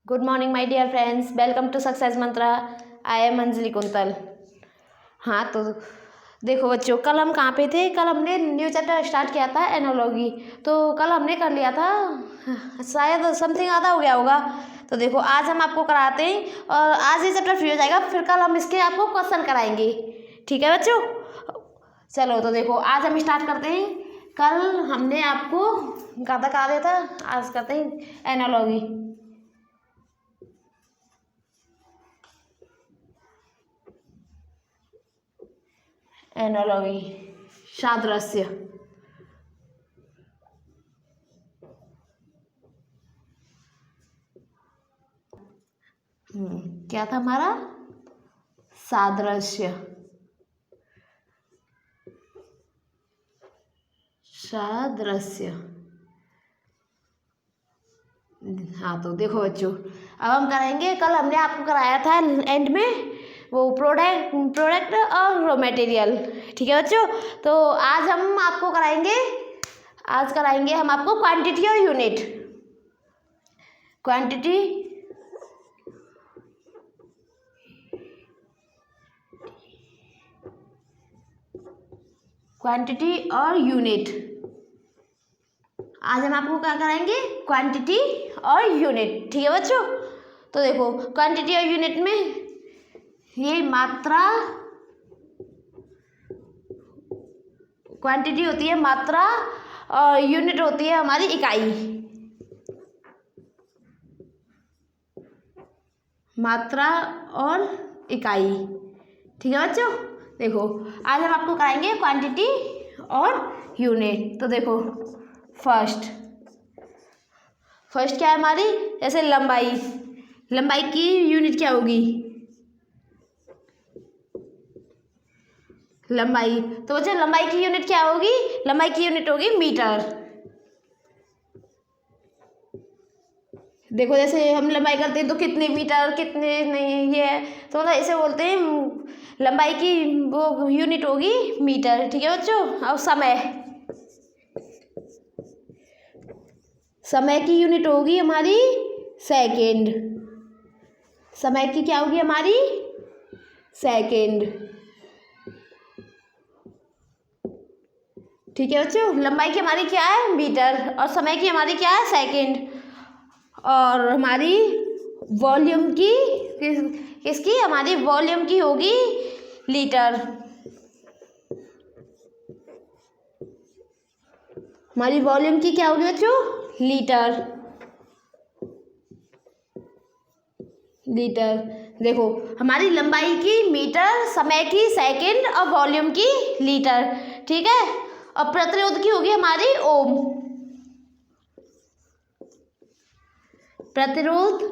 Good morning my dear friends, welcome to success mantra. I am Anjali Kuntal. हाँ तो देखो बच्चों, कल हम कहाँ पे थे? कल हमने न्यू चैप्टर स्टार्ट किया था एनोलॉगी। तो कल हमने कर लिया था, शायद समथिंग आधा हो गया होगा। तो देखो आज हम आपको कराते हैं और आज ये चैप्टर फ्री हो जाएगा, फिर कल हम इसके आपको क्वेश्चन कराएंगे। ठीक है बच्चों, चलो तो देखो आज हम स्टार्ट करते हैं। कल हमने आपको कहाँ तक आ गया था, आज करते हैं एनोलॉगी। एनोलॉगी सादृश्य। क्या था हमारा? सादृश्य। सादृश्य। हाँ तो देखो बच्चों, अब हम कराएंगे, कल हमने आपको कराया था एंड में वो प्रोडक्ट और रॉ मटेरियल। ठीक है बच्चों, तो आज हम आपको कराएंगे, आज कराएंगे हम आपको क्वांटिटी और यूनिट। क्वांटिटी क्वांटिटी और यूनिट। आज हम आपको क्या कराएंगे? क्वांटिटी और यूनिट। ठीक है बच्चों, तो देखो क्वांटिटी और यूनिट में ये मात्रा, क्वांटिटी होती है मात्रा और यूनिट होती है हमारी इकाई। मात्रा और इकाई। ठीक है बच्चों, देखो आज हम आपको कराएंगे क्वांटिटी और यूनिट। तो देखो फर्स्ट क्या है हमारी? जैसे लंबाई, लंबाई की यूनिट क्या होगी? लंबाई, तो बच्चों लंबाई की यूनिट क्या होगी? लंबाई की यूनिट होगी मीटर। देखो जैसे हम लंबाई करते हैं तो कितने मीटर, कितने नहीं, ये तो मतलब ऐसे बोलते हैं, लंबाई की वो यूनिट होगी मीटर। ठीक है बच्चों, और समय की यूनिट होगी हमारी सेकेंड। समय की क्या होगी हमारी? सेकेंड। ठीक है बच्चों, लंबाई की हमारी क्या है? मीटर, और समय की हमारी क्या है? सेकेंड। और हमारी वॉल्यूम की किसकी? हमारी वॉल्यूम की होगी लीटर। हमारी वॉल्यूम की क्या होगी बच्चों? लीटर। लीटर। देखो हमारी लंबाई की मीटर, समय की सेकंड और वॉल्यूम की लीटर। ठीक है, और प्रतिरोध की होगी हमारी ओम। प्रतिरोध,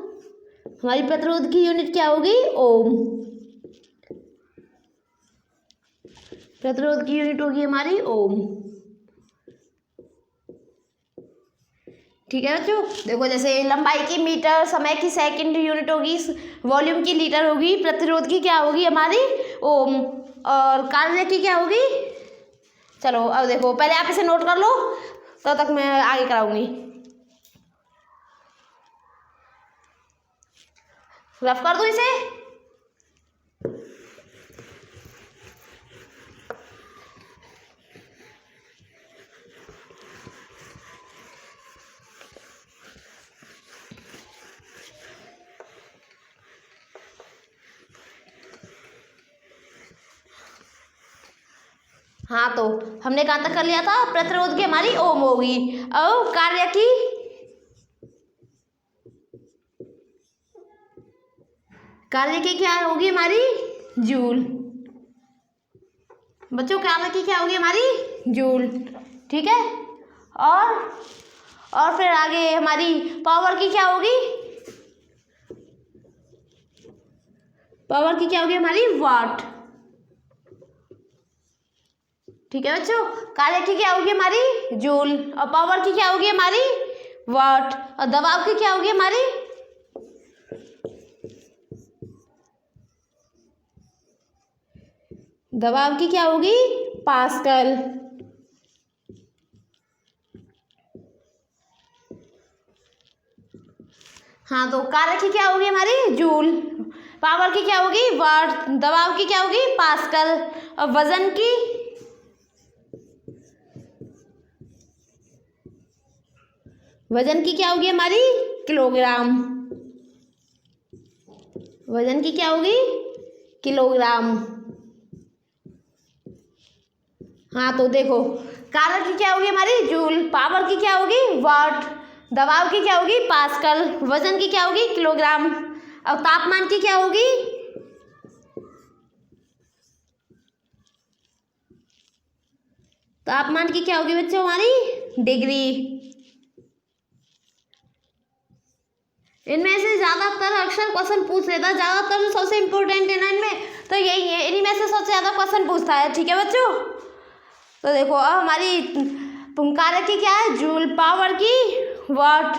हमारी प्रतिरोध की यूनिट क्या होगी? ओम। प्रतिरोध की यूनिट होगी हमारी ओम। ठीक है बच्चों, देखो जैसे लंबाई की मीटर, समय की सेकंड यूनिट होगी, वॉल्यूम की लीटर होगी, प्रतिरोध की क्या होगी हमारी? ओम, और कार्य की क्या होगी? चलो अब देखो, पहले आप इसे नोट कर लो, तब तक मैं आगे कराऊंगी। रफ कर दो इसे। हाँ तो हमने कहाँ तक कर लिया था? प्रतिरोध की हमारी ओम होगी, और कार्य की, कार्य की क्या होगी हमारी? जूल। बच्चों कार्य की क्या होगी हमारी? जूल। ठीक है, और फिर आगे हमारी पावर की क्या होगी? पावर की क्या होगी हमारी? वाट। ठीक है बच्चों, कार्य की क्या होगी हमारी? जूल, और पावर की क्या होगी हमारी? वाट, और दबाव की क्या होगी हमारी? दबाव की क्या होगी? पास्कल। हाँ तो कारक की क्या होगी हमारी जूल, पावर की क्या होगी वाट, दबाव की क्या होगी पास्कल, और वजन की क्या होगी हमारी किलोग्राम, वजन की क्या होगी किलोग्राम। हाँ तो देखो कारक की क्या होगी हमारी जूल, पावर की क्या होगी वाट, दबाव की क्या होगी पास्कल, वजन की क्या होगी किलोग्राम, और तापमान की क्या होगी तापमान की क्या होगी बच्चों हमारी डिग्री। इनमें से ज्यादातर अक्सर क्वेश्चन पूछ लेता है, ज्यादातर जो सबसे इम्पोर्टेंट है ना इनमें तो यही है, इन्हीं में से सबसे ज्यादा क्वेश्चन पूछता है। ठीक है बच्चों, तो देखो अब हमारी कारक की क्या है जूल, पावर की वाट,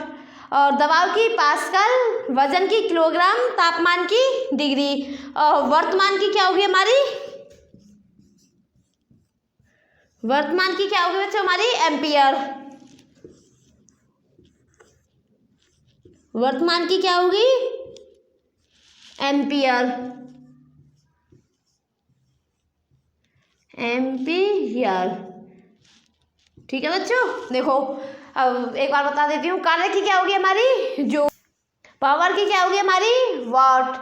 और दबाव की पास्कल, वजन की किलोग्राम, तापमान की डिग्री, और वर्तमान की क्या होगी हमारी, वर्तमान की क्या होगी बच्चों हमारी एम्पियर, वर्तमान की क्या होगी एम्पियर, एम्पियर। ठीक है बच्चों, देखो अब एक बार बता देती हूँ, कारक की क्या होगी हमारी जो, पावर की क्या होगी हमारी वाट,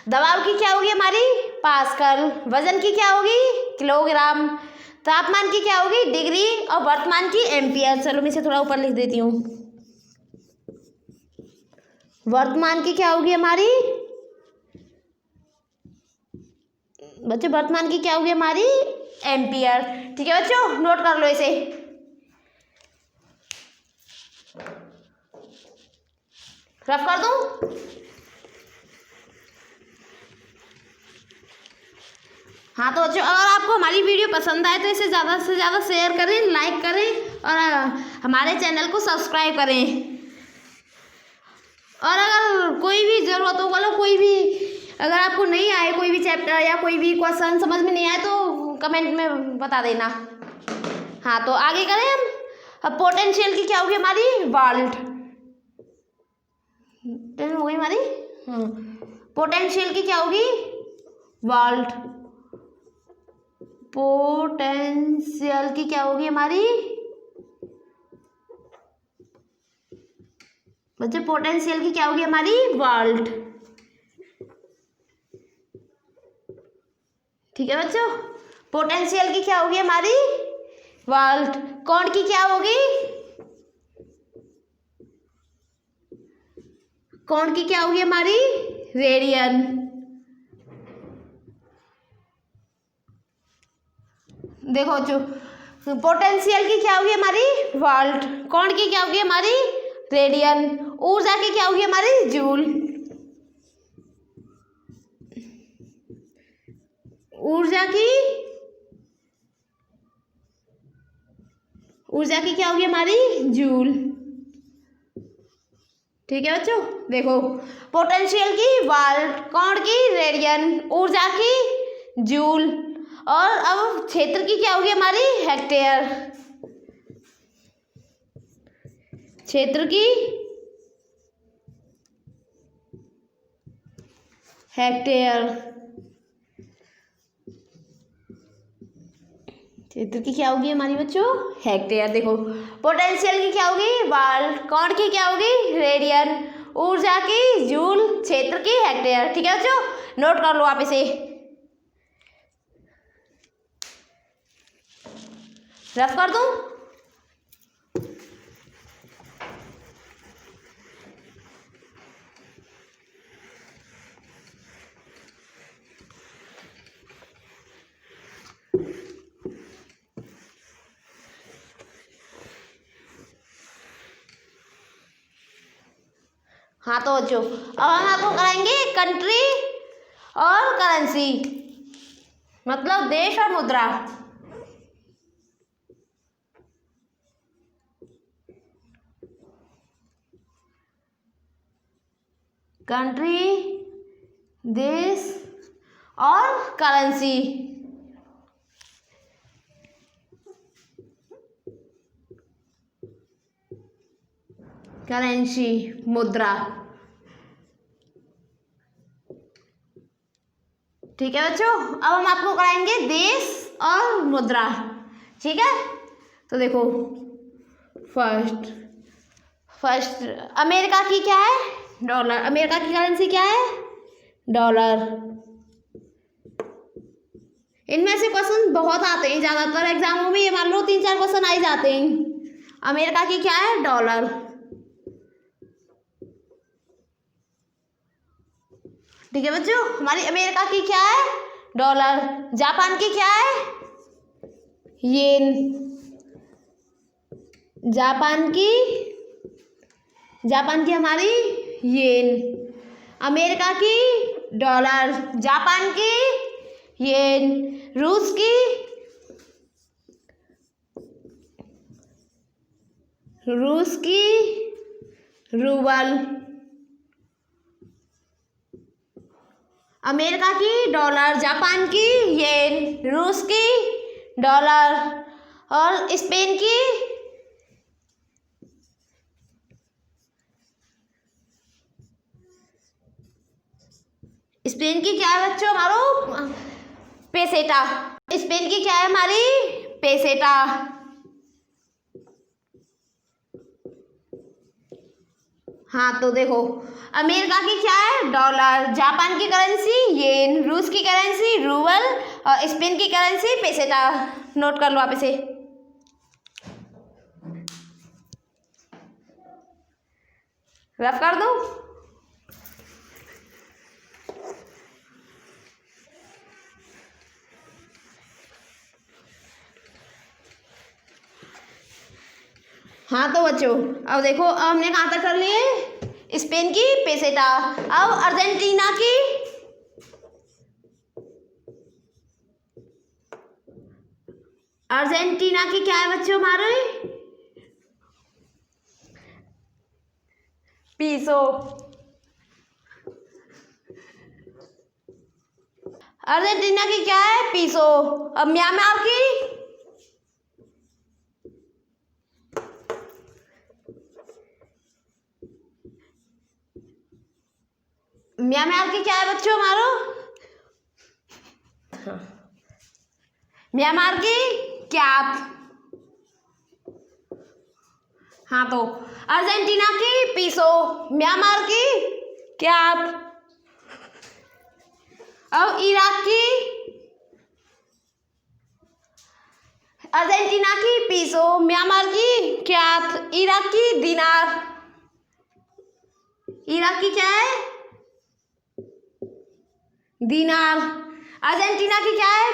दबाव की क्या होगी हमारी पास्कल, वजन की क्या होगी किलोग्राम, तापमान की क्या होगी डिग्री, और वर्तमान की एम्पियर। चलो मैं इसे थोड़ा ऊपर लिख देती हूँ, वर्तमान की क्या होगी हमारी बच्चों, वर्तमान की क्या होगी हमारी एम्पियर। ठीक है बच्चों, नोट कर लो इसे। रफ कर दूं, हाँ तो बच्चों अगर आपको हमारी वीडियो पसंद आए तो इसे ज़्यादा से ज़्यादा शेयर करें, लाइक करें, और हमारे चैनल को सब्सक्राइब करें। और अगर कोई भी ज़रूरत हो, मतलब कोई भी अगर आपको नहीं आए कोई भी चैप्टर या कोई भी क्वेश्चन समझ में नहीं आए तो कमेंट में बता देना। हाँ तो आगे करें हम, अब पोटेंशियल की क्या होगी हमारी वाल्ट, हो गई हमारी, हाँ पोटेंशियल की क्या होगी वाल्ट, पोटेंशियल की क्या होगी हमारी बच्चे, पोटेंशियल की क्या होगी हमारी वाल्ट। ठीक है बच्चों, पोटेंशियल की क्या होगी हमारी वाल्ट, कौन की क्या होगी, कौन की क्या होगी हमारी रेडियन। देखो जो पोटेंशियल की क्या होगी हमारी वाल्ट, कौन की क्या होगी हमारी रेडियन, ऊर्जा की क्या होगी हमारी जूल, ऊर्जा की क्या होगी हमारी जूल। ठीक है बच्चों, देखो पोटेंशियल की वाल्ट, कौन की रेडियन, ऊर्जा की जूल, और अब क्षेत्र की क्या होगी हमारी हेक्टेयर, क्षेत्र की हेक्टेयर, क्षेत्र की क्या होगी हमारी बच्चों हेक्टेयर। देखो पोटेंशियल की क्या होगी वाल्ट, कौन की क्या होगी रेडियन, ऊर्जा की जूल, क्षेत्र की हेक्टेयर। ठीक है बच्चों, नोट कर लो आप इसे, रफ कर दूं, हाँ तो बच्चों अब हम आपको कराएंगे कंट्री और करेंसी, मतलब देश और मुद्रा। कंट्री देश और करेंसी, करेंसी मुद्रा। ठीक है बच्चों, अब हम आपको कराएंगे देश और मुद्रा। ठीक है, तो देखो फर्स्ट अमेरिका की क्या है? डॉलर। अमेरिका की करेंसी क्या है? डॉलर। इनमें से क्वेश्चन बहुत आते हैं, ज़्यादातर एग्जामों में ये मान लो 3-4 क्वेश्चन आ ही जाते हैं। अमेरिका की क्या है? डॉलर। ठीक है बच्चों, हमारी अमेरिका की क्या है? डॉलर। जापान की क्या है? येन। जापान की हमारी येन। अमेरिका की डॉलर, जापान की येन, रूस की रूबल। अमेरिका की डॉलर, जापान की येन, रूस की डॉलर और स्पेन की क्या है बच्चों? हमारो पेसेटा। स्पेन की क्या है? हमारी पेसेटा। हाँ तो देखो, अमेरिका की क्या है? डॉलर। जापान की करेंसी येन, रूस की करेंसी रूबल और स्पेन की करेंसी पेसेटा। नोट कर लो आप इसे। रफ कर दो। हाँ तो बच्चों, अब देखो, अब हमने कहाँ तक कर लिए? स्पेन की पेसेटा। अब अर्जेंटीना की क्या है बच्चों? हमारे पीसो। अर्जेंटीना की क्या है? पीसो। अब म्यांमार की क्या है बच्चों? हमारो म्यांमार की क्यात। हाँ तो अर्जेंटीना की पीसो, म्यांमार की क्यात। अब इराक की अर्जेंटीना की पीसो, म्यांमार की क्यात, इराक की दिनार। इराक की क्या है? दिनार। अर्जेंटीना की क्या है?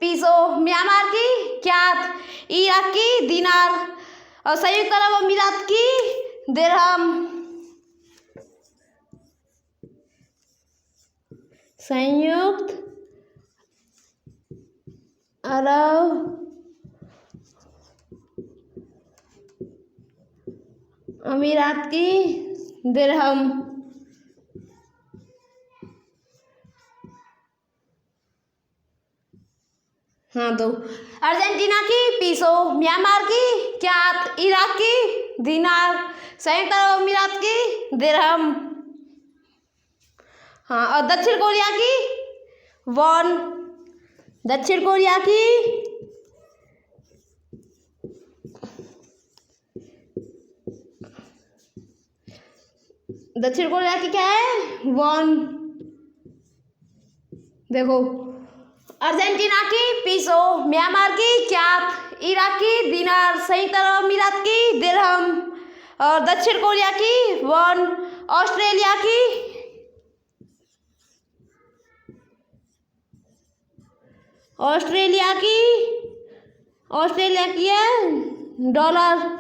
पीसो, म्यांमार की क्यात, इराक की दिनार और संयुक्त अरब अमीरात की दिरहम। संयुक्त अरब अमीरात की दिरहम। हाँ तो अर्जेंटीना की पीसो, म्यांमार की क्यात, इराक की दिनार, संयुक्त अरब अमीरात की दिरहम। हाँ, और दक्षिण कोरिया की वॉन। दक्षिण कोरिया की क्या है? वॉन। देखो, अर्जेंटीना की पीसो, म्यांमार की क्यात, इराक की दिनार, संयुक्त अरब अमीरात की दिरहम और दक्षिण कोरिया की वॉन, ऑस्ट्रेलिया की है डॉलर।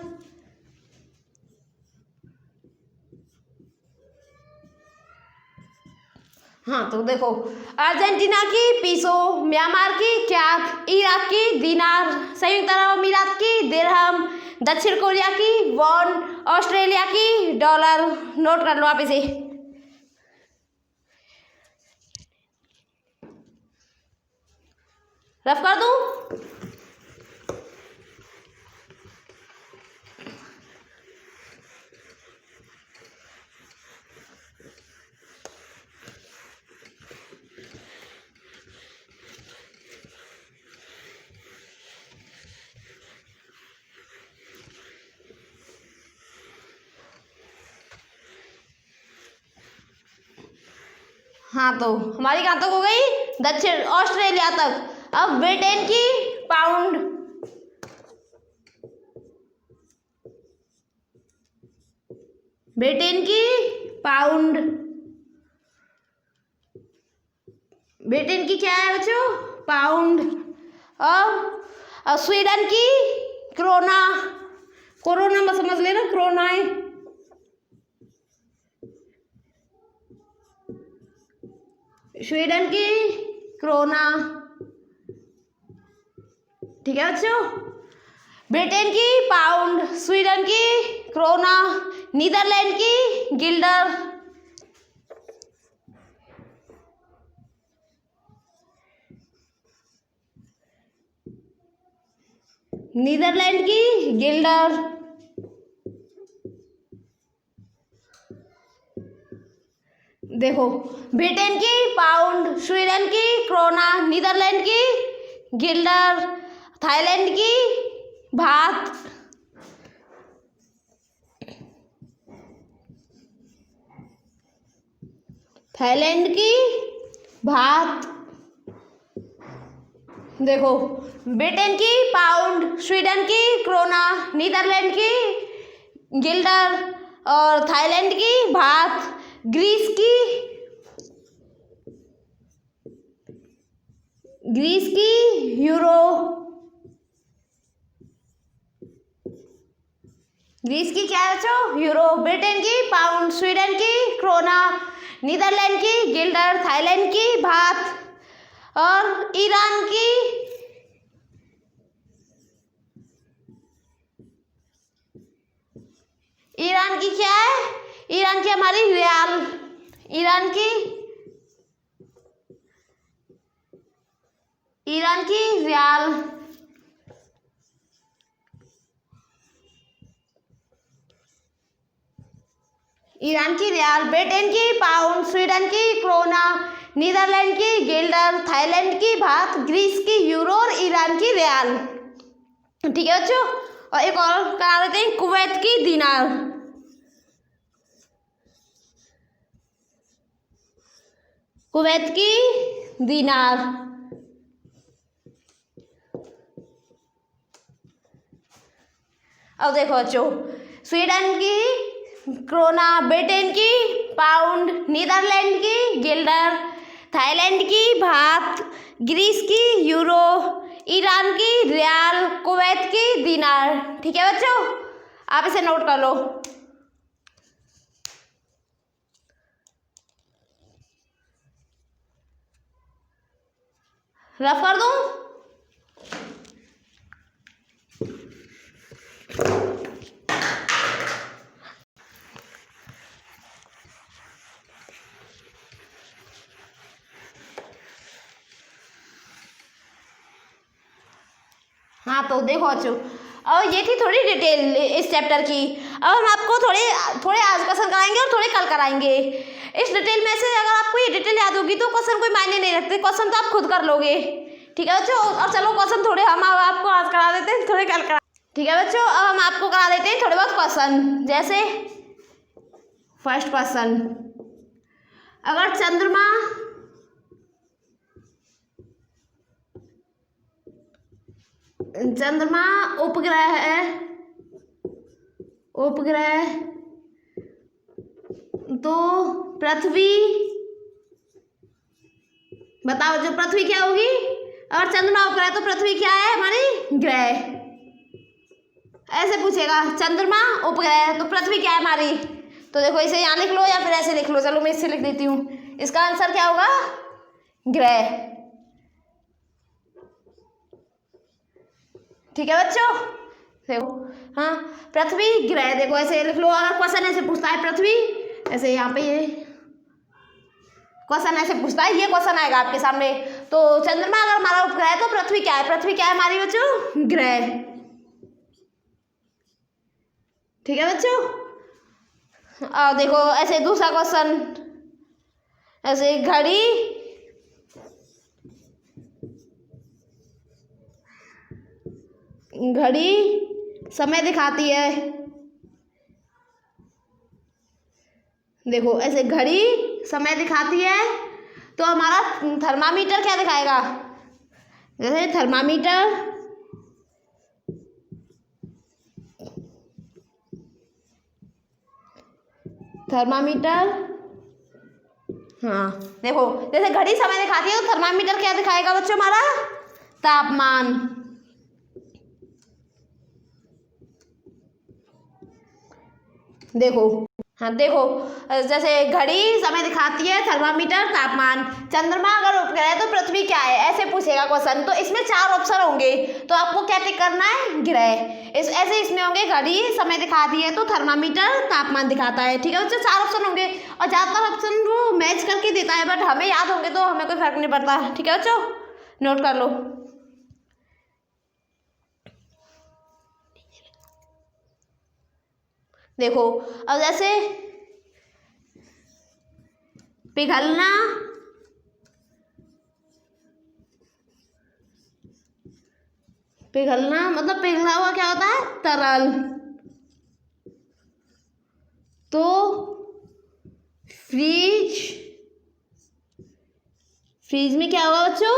हाँ तो देखो, अर्जेंटीना की पीसो, म्यांमार की क्यात, इराक की दिनार, संयुक्त अरब अमीरात की दिरहम, दक्षिण कोरिया की वॉन, ऑस्ट्रेलिया की डॉलर। नोट कर लो आप इसे। रफ कर दूं? हाँ तो हमारी कहाँ तक हो गई, दक्षिण ऑस्ट्रेलिया तक। अब ब्रिटेन की पाउंड, ब्रिटेन की पाउंड, ब्रिटेन की क्या है बच्चों, पाउंड। अब स्वीडन की क्रोना, कोरोना में समझ लेना क्रोना है। स्वीडन की क्रोना, ठीक है बच्चों। ब्रिटेन की पाउंड, स्वीडन की क्रोना, नीदरलैंड की गिल्डर, नीदरलैंड की गिल्डर। देखो ब्रिटेन की पाउंड, स्वीडन की क्रोना, नीदरलैंड की गिल्डर, थाईलैंड की भात, थाईलैंड की भात। देखो ब्रिटेन की पाउंड, स्वीडन की क्रोना, नीदरलैंड की गिल्डर और थाईलैंड की भात, ग्रीस की यूरो, ग्रीस की क्या है बच्चों, यूरो। ब्रिटेन की पाउंड, स्वीडन की क्रोना, नीदरलैंड की गिल्डर, थाईलैंड की भात और ईरान की क्या है, ईरान की हमारी रियाल, ईरान की रियाल। ईरान की रियाल, ब्रिटेन की पाउंड, स्वीडन की क्रोना, नीदरलैंड की गिल्डर, थाईलैंड की भात, ग्रीस की यूरो और ईरान की रियाल। ठीक है बच्चों। और एक और करा देते हैं, कुवैत की दीनार, कुवैत की दीनार। अब देखो बच्चों, स्वीडन की क्रोना, ब्रिटेन की पाउंड, नीदरलैंड की गिल्डर, थाईलैंड की भात, ग्रीस की यूरो, ईरान की रियाल, कुवैत की दीनार। ठीक है बच्चों, आप इसे नोट कर लो। रफ कर दूं? हाँ तो देखो बच्चों, अब ये थी थोड़ी डिटेल इस चैप्टर की। अब हम आपको थोड़े आज क्वेश्चन कराएंगे और थोड़े कल कराएंगे। इस डिटेल में से अगर आपको ये डिटेल याद होगी तो क्वेश्चन कोई मायने नहीं रखते, क्वेश्चन तो आप खुद कर लोगे। ठीक है बच्चों, और चलो क्वेश्चन थोड़े हम आपको आज करा देते हैं, थोड़े कल करा। ठीक है बच्चों, अब हम आपको करा देते हैं थोड़े बहुत क्वेश्चन। जैसे फर्स्ट क्वेश्चन, अगर चंद्रमा उपग्रह तो पृथ्वी, बताओ जो पृथ्वी क्या होगी, अगर चंद्रमा उपग्रह तो पृथ्वी क्या है हमारी, ग्रह। ऐसे पूछेगा चंद्रमा उपग्रह तो पृथ्वी क्या है हमारी, तो देखो इसे यहाँ लिख लो या फिर ऐसे लिख लो। चलो मैं इससे लिख देती हूँ, इसका आंसर क्या होगा, ग्रह। ठीक है बच्चों, देखो हाँ पृथ्वी ग्रह, देखो ऐसे लिख लो। अगर क्वेश्चन ऐसे पूछता है पृथ्वी, ऐसे यहाँ पे ये क्वेश्चन ऐसे पूछता है, ये क्वेश्चन आएगा आपके सामने, तो चंद्रमा अगर हमारा उपग्रह है तो पृथ्वी क्या है, पृथ्वी क्या है हमारी बच्चों, ग्रह। ठीक है बच्चों, अब देखो ऐसे दूसरा क्वेश्चन, ऐसे घड़ी समय दिखाती है। देखो ऐसे घड़ी समय दिखाती है तो हमारा थर्मामीटर क्या दिखाएगा, जैसे थर्मामीटर हाँ देखो जैसे घड़ी समय दिखाती है तो थर्मामीटर क्या दिखाएगा बच्चों, हमारा तापमान। देखो हाँ देखो जैसे घड़ी समय दिखाती है, थर्मामीटर तापमान। चंद्रमा अगर उपग्रह है तो पृथ्वी क्या है, ऐसे पूछेगा क्वेश्चन। तो इसमें 4 ऑप्शन होंगे, तो आपको क्या टिक करना है, ग्रह। ऐसे इसमें होंगे घड़ी समय दिखाती है तो थर्मामीटर तापमान दिखाता है, ठीक है बच्चों। 4 ऑप्शन होंगे और ज़्यादातर ऑप्शन वो मैच करके देता है, बट हमें याद होंगे तो हमें कोई फर्क नहीं पड़ता, ठीक है बच्चों, नोट कर लो। देखो अब जैसे पिघलना, मतलब पिघला हुआ क्या होता है, तरल। तो फ्रीज में क्या होगा बच्चों,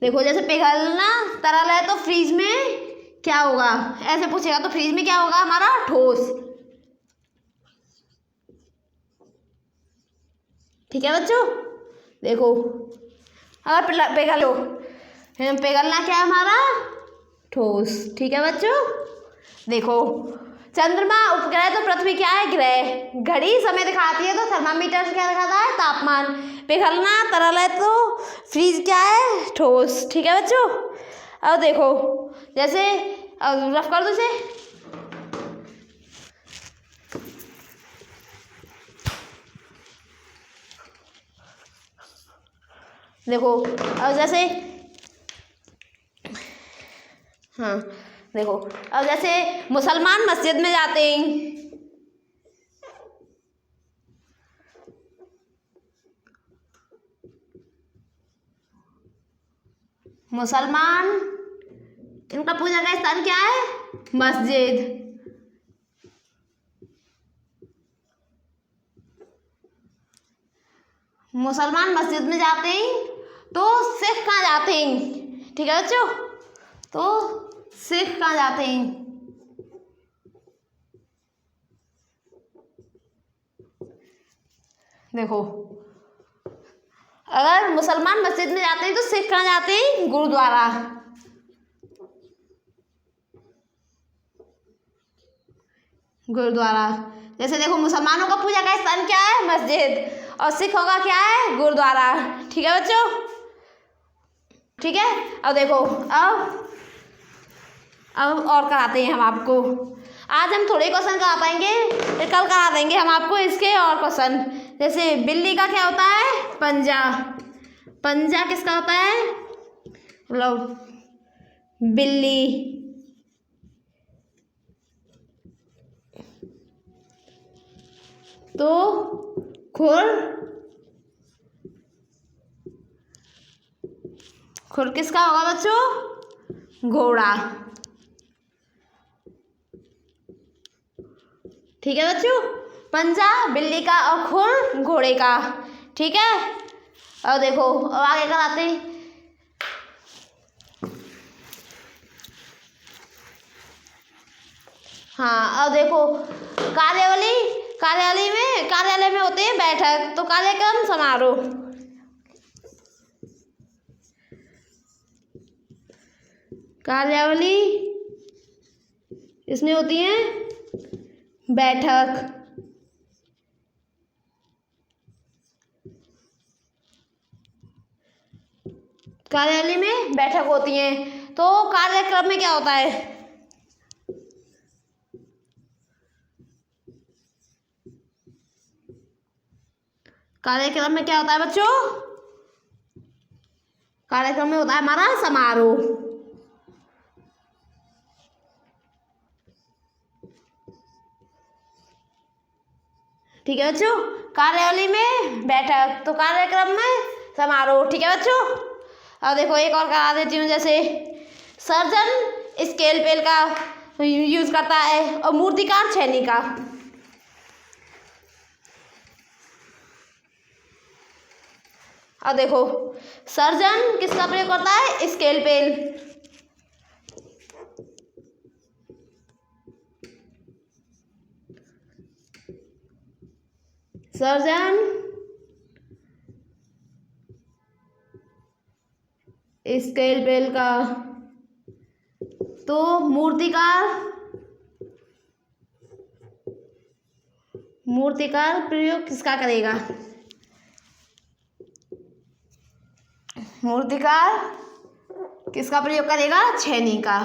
देखो जैसे पिघलना तरल है तो फ्रीज में क्या होगा, ऐसे पूछेगा तो फ्रीज में क्या होगा, हमारा ठोस, ठीक है बच्चों। देखो अगर पिघलना क्या है हमारा, ठोस, ठीक है बच्चों। देखो चंद्रमा उपग्रह तो पृथ्वी क्या है, ग्रह। घड़ी समय दिखाती है तो थर्मामीटर से क्या दिखाता है, तापमान। पिघलना तरल है तो फ्रीज क्या है, ठोस, ठीक है बच्चों। अब देखो जैसे रफ कर दो इसे। देखो अब जैसे हाँ देखो अब जैसे मुसलमान मस्जिद में जाते हैं, मुसलमान इनका पूजा का स्थान क्या है, मस्जिद। मुसलमान मस्जिद में जाते हैं तो सिख कहाँ जाते हैं, ठीक है बच्चों, तो सिख कहाँ जाते हैं, देखो अगर मुसलमान मस्जिद में जाते हैं तो सिख कहाँ जाते हैं, गुरुद्वारा। जैसे देखो मुसलमानों का पूजा का स्थान क्या है, मस्जिद, और सिखों का क्या है, गुरुद्वारा, ठीक है बच्चों, ठीक है। अब देखो अब और कराते हैं हम आपको। आज हम थोड़े क्वेश्चन करा पाएंगे, फिर कल करा देंगे हम आपको इसके और क्वेश्चन। जैसे बिल्ली का क्या होता है, पंजा। पंजा किसका होता है, मतलब बिल्ली। तो खुर किसका होगा बच्चों, घोड़ा, ठीक है बच्चों। पंजा बिल्ली का और खुर घोड़े का, ठीक है। और देखो अब आगे कराते हैं। हाँ अब देखो कार्यालय में होते हैं बैठक, तो कार्यक्रम समारोह। कार्यावली इसमें होती है बैठक, कार्यालय में बैठक होती है। तो कार्यक्रम में क्या होता है, कार्यक्रम में क्या होता है बच्चों, कार्यक्रम में होता है हमारा समारोह, ठीक है बच्चों। कार्यावली में बैठक, तो कार्यक्रम में समारोह, ठीक है बच्चों। अब देखो एक और करा देती हूँ। जैसे सर्जन स्केल पेल का यूज करता है और मूर्तिकार छेनी का। अब देखो सर्जन किसका प्रयोग करता है, स्केलपेल। सर्जन स्केलपेल का। तो मूर्तिकार प्रयोग किसका करेगा, मूर्तिकार किसका प्रयोग करेगा, छेनी का।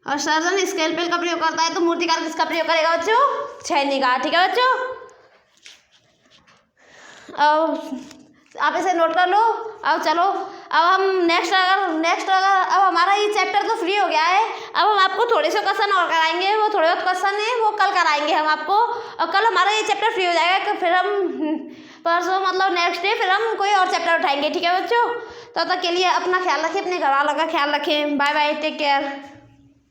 और सर्जन स्केलपेल का प्रयोग करता है तो मूर्तिकार किसका प्रयोग करेगा बच्चों, छेनी का। ठीक है बच्चों, अब आप इसे नोट कर लो। अब चलो अब हम नेक्स्ट अगर अब हमारा ये चैप्टर तो फ्री हो गया है। अब हम आपको थोड़े से क्वेश्चन और कराएंगे, वो थोड़े बहुत क्वेश्चन है वो कल कराएंगे हम आपको। और कल हमारा ये चैप्टर फ्री हो जाएगा फिर हम परसों मतलब नेक्स्ट डे फिर हम कोई और चैप्टर उठाएंगे। ठीक है बच्चों, तब तक के लिए अपना ख्याल रखें, अपने घर वालों का ख्याल रखें। Bye bye, take care.